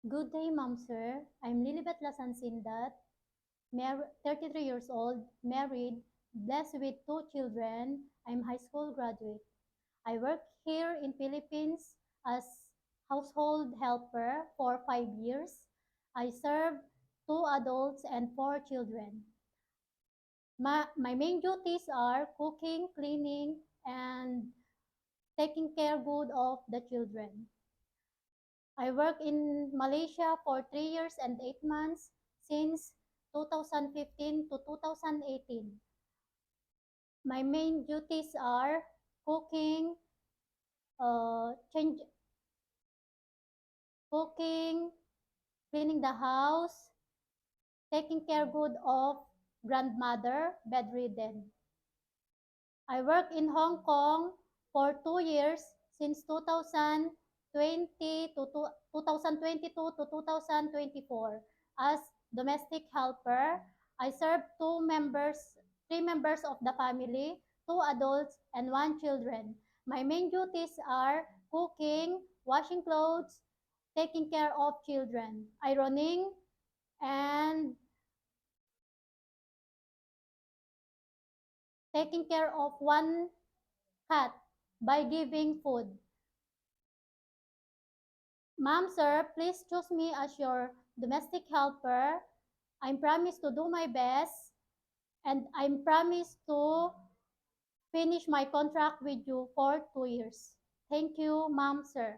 Good day, Ma'am, sir. I'm Lilibet Lasansindat, 33 years old, married, blessed with two children. I'm high school graduate. I work here in Philippines as household helper for 5 years. I serve two adults and four children. My main duties are cooking, cleaning, and taking care good of the children. I work in Malaysia for 3 years and 8 months since 2015 to 2018. My main duties are cooking, change, cooking, cleaning the house, taking care good of grandmother bedridden. I work in Hong Kong for 2 years since 2020 to 2022 to 2024 as domestic helper. I serve three members of the family, two adults and one children. My main duties are cooking, washing clothes, taking care of children, ironing, and taking care of one cat by giving food. Ma'am, sir, please choose me as your domestic helper. I promise to do my best and I promise to finish my contract with you for 2 years. Thank you, ma'am, sir.